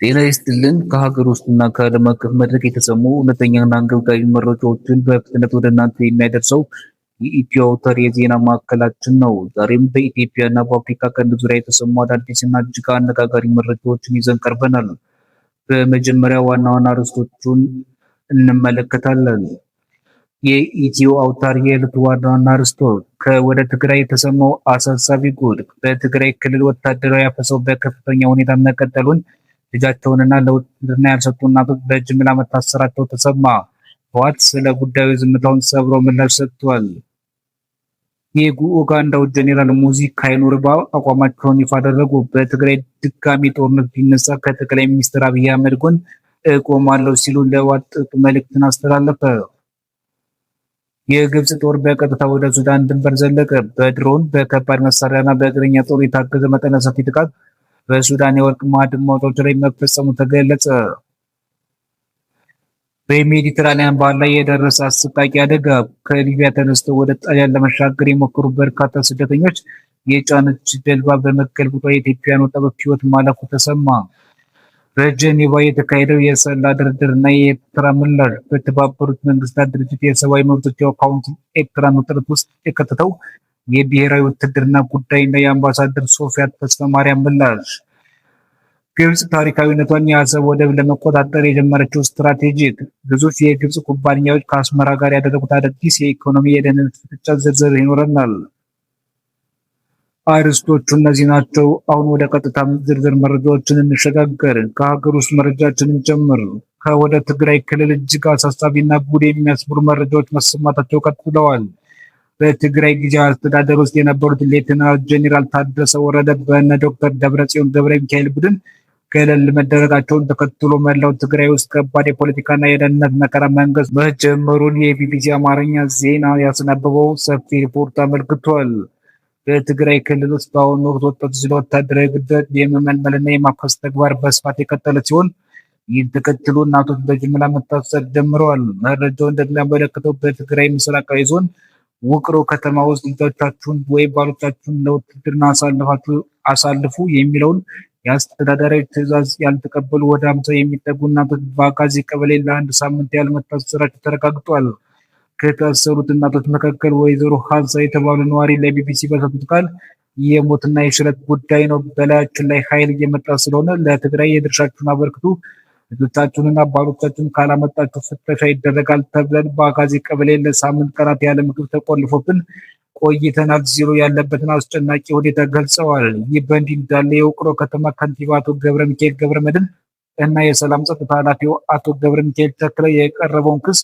ጤና ይስጥልን ከሀገር ውስጥና ከዓለም አቀፍ መድረክ የተሰሙ እውነተኛና አንገብጋቢ መረጃዎችን በፍጥነት ወደ እናንተ የሚያደርሰው የኢትዮ አውታር የዜና ማዕከላችን ነው። ዛሬም በኢትዮጵያና በአፍሪካ ቀንድ ዙሪያ የተሰሙ አዳዲስና እጅግ አነጋጋሪ መረጃዎችን ይዘን ቀርበናል። በመጀመሪያ ዋና ዋና ርዕሶቹን እንመለከታለን። የኢትዮ አውታር የዕለቱ ዋና ዋና ርዕሶች ከወደ ትግራይ የተሰማው አሳሳቢ ጉድ፣ በትግራይ ክልል ወታደራዊ አፈሳው በከፍተኛ ሁኔታ መቀጠሉን ልጃቸውንና ለውትድርና ያልሰጡ እናቶች በጅምላ መታሰራቸው ተሰማ። ህወሓት ስለ ጉዳዩ ዝምታውን ሰብሮ ምላሽ ሰጥቷል። የኡጋንዳው ጄኔራል ሙዚ ካይኑርባ አቋማቸውን ይፋ አደረጉ። በትግራይ ድጋሚ ጦርነት ቢነሳ ከጠቅላይ ሚኒስትር አብይ አህመድ ጎን እቆማለሁ ሲሉ ለህወሓት ጥብቅ መልእክትን አስተላለፈ። የግብጽ ጦር በቀጥታ ወደ ሱዳን ድንበር ዘለቀ። በድሮን በከባድ መሳሪያና በእግረኛ ጦር የታገዘ መጠነ ሰፊ ጥቃት በሱዳን የወርቅ ማዕድን ማውጣቶች ላይ መፈጸሙ ተገለጸ። በሜዲትራኒያን ባህር ላይ የደረሰ አሰቃቂ አደጋ፣ ከሊቢያ ተነስተው ወደ ጣሊያን ለመሻገር የሞከሩ በርካታ ስደተኞች የጫነች ጀልባ በመገልበጧ የኢትዮጵያውያን ወጣቶች ሕይወት ማለፉ ተሰማ። በጀኔቫ የተካሄደው የሰላ ድርድርና የኤርትራ ምላሽ፣ በተባበሩት መንግስታት ድርጅት የሰብአዊ መብቶች ካውንስል ኤርትራን ውጥረት ውስጥ የከተተው የብሔራዊ ውትድርና ጉዳይና የአምባሳደር ሶፊያ ተስፋ ማርያም ምላሽ። ግብጽ ታሪካዊነቷን የአሰብ ወደብ ለመቆጣጠር የጀመረችው ስትራቴጂክ፣ ግዙፍ የግብጽ ኩባንያዎች ከአስመራ ጋር ያደረጉት አዳዲስ የኢኮኖሚ የደህንነት ፍጥጫ ዝርዝር ይኖረናል። አርዕስቶቹ እነዚህ ናቸው። አሁን ወደ ቀጥታ ዝርዝር መረጃዎችን እንሸጋገር። ከሀገር ውስጥ መረጃችንን ጀምር። ከወደ ትግራይ ክልል እጅግ አሳሳቢና ጉድ የሚያስብሉ መረጃዎች መሰማታቸው ቀጥለዋል። በትግራይ ጊዜያዊ አስተዳደር ውስጥ የነበሩት ሌተናል ጄኔራል ታደሰ ወረደ በእነ ዶክተር ደብረጽዮን ገብረ ሚካኤል ቡድን ገለል መደረጋቸውን ተከትሎ መላው ትግራይ ውስጥ ከባድ የፖለቲካና የደህንነት መከራ መንገስ መጀመሩን የቢቢሲ አማርኛ ዜና ያስነበበው ሰፊ ሪፖርት አመልክቷል። በትግራይ ክልል ውስጥ በአሁኑ ወቅት ወጣቶች ለወታደራዊ ግዳጅ የመመልመልና የማፈስ ተግባር በስፋት የቀጠለ ሲሆን ይህን ተከትሎ እናቶች በጅምላ መታሰር ጀምረዋል። መረጃው እንደሚያመለክተው በትግራይ ምስራቃዊ ዞን ውቅሮ ከተማ ውስጥ ልጆቻችሁን ወይም ባሎቻችሁን ለውትድርና አሳልፉ የሚለውን የአስተዳዳሪ ትዕዛዝ ያልተቀበሉ ወደ 50 የሚጠጉ እናቶች በአጋዚ ቀበሌ ለአንድ ሳምንት ያህል መታሰራቸው ተረጋግጧል። ከታሰሩት እናቶች መካከል ወይዘሮ ሀንሳ የተባሉ ነዋሪ ለቢቢሲ በሰጡት ቃል የሞትና የሽረት ጉዳይ ነው፣ በላያችን ላይ ኃይል እየመጣ ስለሆነ ለትግራይ የድርሻችሁን አበርክቱ፣ ልጆቻችሁንና ባሎቻችሁን ካላመጣችሁ ፍተሻ ይደረጋል ተብለን በአጋዚ ቀበሌ ለሳምንት ቀናት ያለ ምግብ ተቆልፎብን ቆይተናል ሲሉ ያለበትን አስጨናቂ ሁኔታ ገልጸዋል። ይህ በእንዲህ እንዳለ የውቅሮ ከተማ ከንቲባ አቶ ገብረ ሚካኤል ገብረ መድህን እና የሰላም ጸጥታ ኃላፊው አቶ ገብረ ሚካኤል ተክለ የቀረበውን ክስ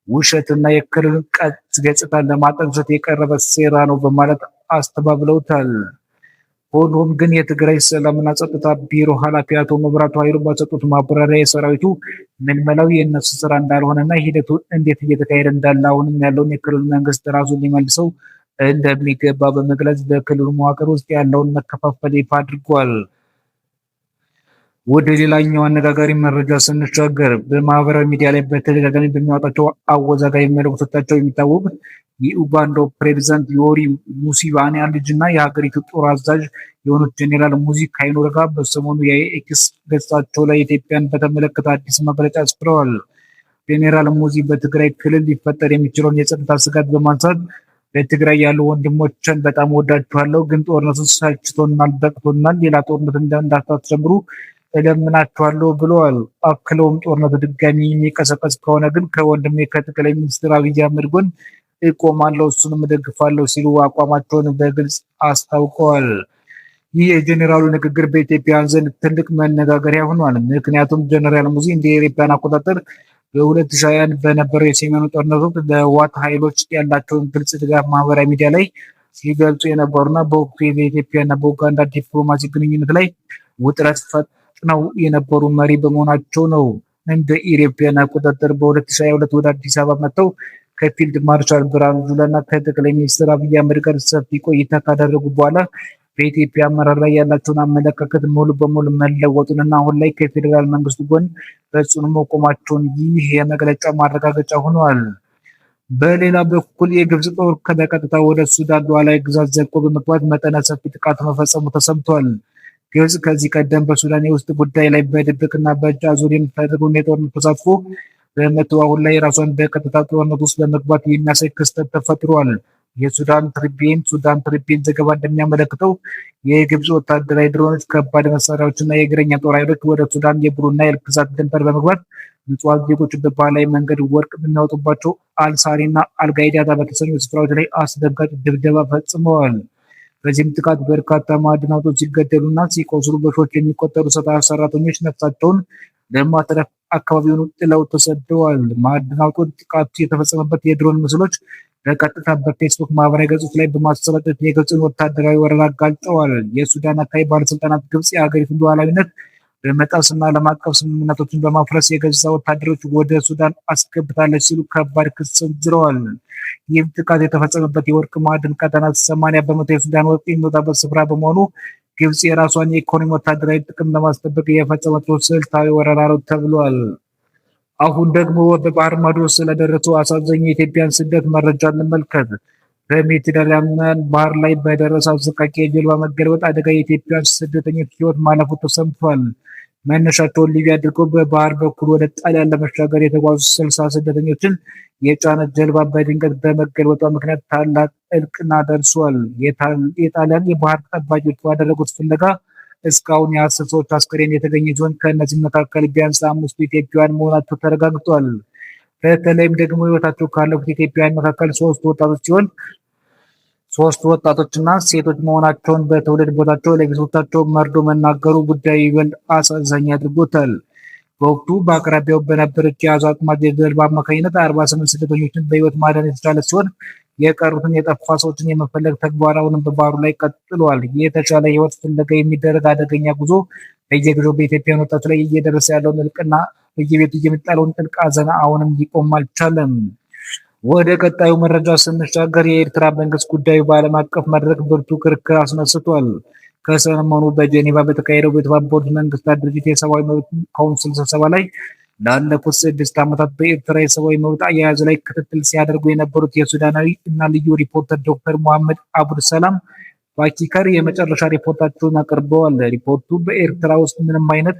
ውሸትና የክልሉን ገጽታ ለማጠልሸት የቀረበ ሴራ ነው በማለት አስተባብለውታል። ሆኖም ግን የትግራይ ሰላምና ጸጥታ ቢሮ ኃላፊ አቶ መብራቱ ኃይሉ በሰጡት ማብራሪያ የሰራዊቱ ምልመላው የእነሱ ስራ እንዳልሆነና ሂደቱ እንዴት እየተካሄደ እንዳለ አሁንም ያለውን የክልሉ መንግስት ራሱን ሊመልሰው እንደሚገባ በመግለጽ በክልሉ መዋቅር ውስጥ ያለውን መከፋፈል ይፋ አድርጓል። ወደ ሌላኛው አነጋጋሪ መረጃ ስንሻገር በማህበራዊ ሚዲያ ላይ በተደጋጋሚ በሚያወጣቸው አወዛጋቢ መልእክቶቻቸው የሚታወቁት የኡጋንዳው ፕሬዝዳንት ዮዌሪ ሙሴቬኒ ልጅና የሀገሪቱ ጦር አዛዥ የሆኑት ጄኔራል ሙዚ ካይኑርጋ በሰሞኑ የኤክስ ገጻቸው ላይ ኢትዮጵያን በተመለከተ አዲስ መግለጫ አስፍረዋል። ጄኔራል ሙዚ በትግራይ ክልል ሊፈጠር የሚችለውን የጸጥታ ስጋት በማንሳት በትግራይ ያሉ ወንድሞችን በጣም ወዳችኋለሁ፣ ግን ጦርነቱ ሰልችቶናል፣ በቅቶናል፣ ሌላ ጦርነት እንዳታስጀምሩ እለምናችኋለሁ ብለዋል። አክለውም ጦርነቱ ድጋሚ የሚቀሰቀስ ከሆነ ግን ከወንድሜ ከጠቅላይ ሚኒስትር አብይ አህመድ ጎን እቆማለሁ፣ እሱንም እደግፋለሁ ሲሉ አቋማቸውን በግልጽ አስታውቀዋል። ይህ የጄኔራሉ ንግግር በኢትዮጵያውያን ዘንድ ትልቅ መነጋገሪያ ሆኗል። ምክንያቱም ጄኔራል ሙዚ እንደ ኢትዮጵያን አቆጣጠር በ2021 በነበረው የሰሜኑ ጦርነት ወቅት ለህወሓት ኃይሎች ያላቸውን ግልጽ ድጋፍ ማህበራዊ ሚዲያ ላይ ሲገልጹ የነበሩና በወቅቱ በኢትዮጵያና በኡጋንዳ ዲፕሎማሲ ግንኙነት ላይ ውጥረት ፈጥነው የነበሩ መሪ በመሆናቸው ነው። እንደ ኢትዮጵያን አቆጣጠር በ2022 ወደ አዲስ አበባ መጥተው ከፊልድ ማርሻል ብርሃኑ ጁላና ከጠቅላይ ሚኒስትር አብይ አህመድ ጋር ሰፊ ቆይታ ካደረጉ በኋላ በኢትዮጵያ አመራር ላይ ያላቸውን አመለካከት ሙሉ በሙሉ መለወጡንና አሁን ላይ ከፌዴራል መንግስቱ ጎን በጽኑ መቆማቸውን ይህ የመግለጫ ማረጋገጫ ሆኗል። በሌላ በኩል የግብጽ ጦር በቀጥታ ወደ ሱዳን ሉዓላዊ ግዛት ዘልቆ በመግባት መጠነ ሰፊ ጥቃት መፈጸሙ ተሰምቷል። ግብጽ ከዚህ ቀደም በሱዳን የውስጥ ጉዳይ ላይ በድብቅና በእጅ አዙር የምታደርገውን የጦርነት ተሳትፎ በመተው አሁን ላይ ራሷን በቀጥታ ጦርነት ውስጥ በመግባት የሚያሳይ ክስተት ተፈጥሯል። የሱዳን ትሪቢን ዘገባ እንደሚያመለክተው የግብጽ ወታደራዊ ድሮኖች፣ ከባድ መሳሪያዎችና የእግረኛ ጦር ኃይሎች ወደ ሱዳን የብሉ ናይል ግዛት ድንበር በመግባት ንጹሃን ዜጎችን በባህላዊ መንገድ ወርቅ በሚያወጡባቸው አልሳሪና አልጋይዳታ በተሰኙ ስፍራዎች ላይ አስደንጋጭ ድብደባ ፈጽመዋል። በዚህም ጥቃት በርካታ ማዕድን አውጪዎች ሲገደሉና ሲቆስሉ በሺዎች የሚቆጠሩ ሰራተኞች ነፍሳቸውን ለማትረፍ አካባቢውን ጥለው ተሰደዋል። ማዕድን አውጪዎች ጥቃቱ የተፈጸመበት የድሮን ምስሎች በቀጥታ በፌስቡክ ማህበራዊ ገጾች ላይ በማሰራጨት የግብፅን ወታደራዊ ወረራ አጋልጠዋል። የሱዳን አካባቢ ባለስልጣናት ግብፅ የሀገሪቱን ሉዓላዊነት በመጣስና ዓለም አቀፍ ስምምነቶችን በማፍረስ የገዛ ወታደሮች ወደ ሱዳን አስገብታለች ሲሉ ከባድ ክስ ሰንዝረዋል። ይህም ጥቃት የተፈጸመበት የወርቅ ማዕድን ቀጠና 80 በመቶ የሱዳን ወርቅ የሚወጣበት ስፍራ በመሆኑ ግብፅ የራሷን የኢኮኖሚ ወታደራዊ ጥቅም ለማስጠበቅ የፈጸመችው ስልታዊ ወረራ ነው ተብሏል። አሁን ደግሞ በባህር ማዶ ስለደረሰው አሳዛኝ የኢትዮጵያን ስደት መረጃ እንመልከት። በሜዲተራኒያን ባህር ላይ በደረሰ አሰቃቂ የጀልባ መገልበጥ አደጋ የኢትዮጵያ ስደተኞች ሕይወት ማለፉ ተሰምቷል። መነሻቸውን ሊቢያ አድርገው በባህር በኩል ወደ ጣሊያን ለመሻገር የተጓዙ 60 ስደተኞችን የጫነች ጀልባ በድንገት በመገልበጧ ምክንያት ታላቅ እልቂት ደርሷል። የጣሊያን የባህር ጠባቂዎች ባደረጉት ፍለጋ እስካሁን የ10 ሰዎች አስክሬን የተገኘ ሲሆን ከእነዚህ መካከል ቢያንስ 5ቱ ኢትዮጵያውያን መሆናቸው ተረጋግጧል። በተለይም ደግሞ ሕይወታቸው ካለፉት ኢትዮጵያውያን መካከል 3 ወጣቶችና ሴቶች መሆናቸውን በትውልድ ቦታቸው ለቤተሰቦቻቸው መርዶ መናገሩ ጉዳዩ ይበልጥ አሳዛኝ አድርጎታል። በወቅቱ በአቅራቢያው በነበረች የአዞ አጥማጅ ጀልባ አማካኝነት 48 ስደተኞችን በሕይወት ማዳን የተቻለ ሲሆን የቀሩትን የጠፋ ሰዎችን የመፈለግ ተግባር አሁንም በባህሩ ላይ ቀጥሏል። የተሻለ ሕይወት ፍለጋ የሚደረግ አደገኛ ጉዞ በየጊዜው በኢትዮጵያውያን ወጣቶች ላይ እየደረሰ ያለውን እልቂትና በየቤቱ የሚጣለውን ጥልቅ ሐዘን አሁንም ሊቆም አልቻለም። ወደ ቀጣዩ መረጃ ስንሻገር የኤርትራ መንግስት ጉዳዩ በዓለም አቀፍ መድረክ ብርቱ ክርክር አስነስቷል። ከሰሞኑ በጄኔቫ በተካሄደው የተባበሩት መንግስታት ድርጅት የሰብአዊ መብት ካውንስል ስብሰባ ላይ ላለፉት 6 ዓመታት በኤርትራ የሰብአዊ መብት አያያዝ ላይ ክትትል ሲያደርጉ የነበሩት የሱዳናዊ እና ልዩ ሪፖርተር ዶክተር መሐመድ አቡድ ሰላም ባኪከር የመጨረሻ ሪፖርታቸውን አቅርበዋል። ሪፖርቱ በኤርትራ ውስጥ ምንም አይነት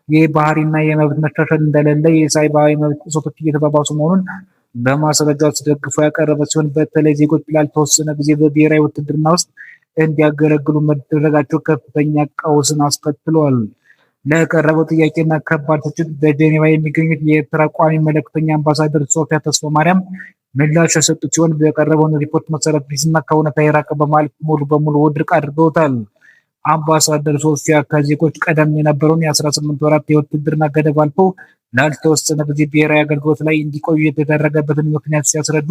የባህሪና የመብት መሻሻል እንደሌለ፣ የሰብአዊ መብት ጥሰቶች እየተባባሱ መሆኑን በማስረጃ ተደግፎ ያቀረበ ሲሆን በተለይ ዜጎች ላልተወሰነ ጊዜ በብሔራዊ ውትድርና ውስጥ እንዲያገለግሉ መደረጋቸው ከፍተኛ ቀውስን አስከትሏል። ለቀረበው ጥያቄና ከባድ ትችት በጄኔቫ የሚገኙት የኤርትራ ቋሚ መልእክተኛ አምባሳደር ሶፊያ ተስፋ ማርያም ምላሽ የሰጡ ሲሆን በቀረበውን ሪፖርት መሰረት ቢስና ከእውነታ የራቀ በማለት ሙሉ በሙሉ ውድቅ አድርገውታል። አምባሳደር ሶፊያ ከዜጎች ቀደም የነበረውን የ18 ወራት የውትድርና ገደብ አልፈው ላልተወሰነ ጊዜ ብሔራዊ አገልግሎት ላይ እንዲቆዩ የተደረገበትን ምክንያት ሲያስረዱ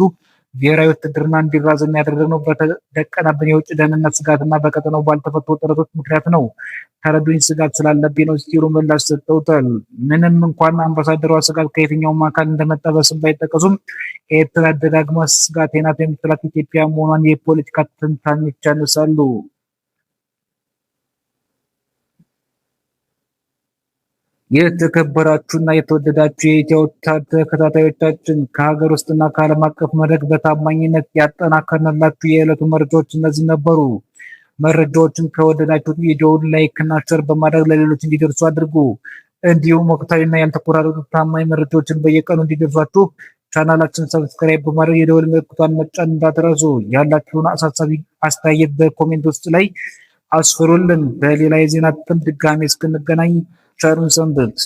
ብሔራዊ ውትድርና እንዲራዘም ያደረግነው በተደቀነብን የውጭ ደህንነት ስጋትና በቀጠናው ባልተፈቱ ውጥረቶች ምክንያት ነው። ተረዱኝ፣ ስጋት ስላለብኝ ነው ሲሉ ምላሽ ሰጥተውታል። ምንም እንኳን አምባሳደሯ ስጋት ከየትኛውም አካል እንደመጣ በስም ባይጠቀሱም ኤርትራ ደጋግማ ስጋቴ ናት የምትላት ኢትዮጵያ መሆኗን የፖለቲካ ተንታኞች ያነሳሉ። የተከበራችሁና የተወደዳችሁ የኢትዮ ተከታታዮቻችን ከሀገር ውስጥና ከዓለም አቀፍ መድረክ በታማኝነት ያጠናከርንላችሁ የዕለቱ መረጃዎች እነዚህ ነበሩ። መረጃዎችን ከወደዳችሁት ቪዲዮውን ላይክ እና ሸር በማድረግ ለሌሎች እንዲደርሱ አድርጉ። እንዲሁም ወቅታዊና ያልተቆራረጡ ታማኝ መረጃዎችን በየቀኑ እንዲደርሷችሁ ቻናላችን ሰብስክራይብ በማድረግ የደወል ምልክቷን መጫን እንዳትረሱ። ያላችሁን አሳሳቢ አስተያየት በኮሜንት ውስጥ ላይ አስፍሩልን። በሌላ የዜና ጥም ድጋሜ እስክንገናኝ ቸርን ሰንብት።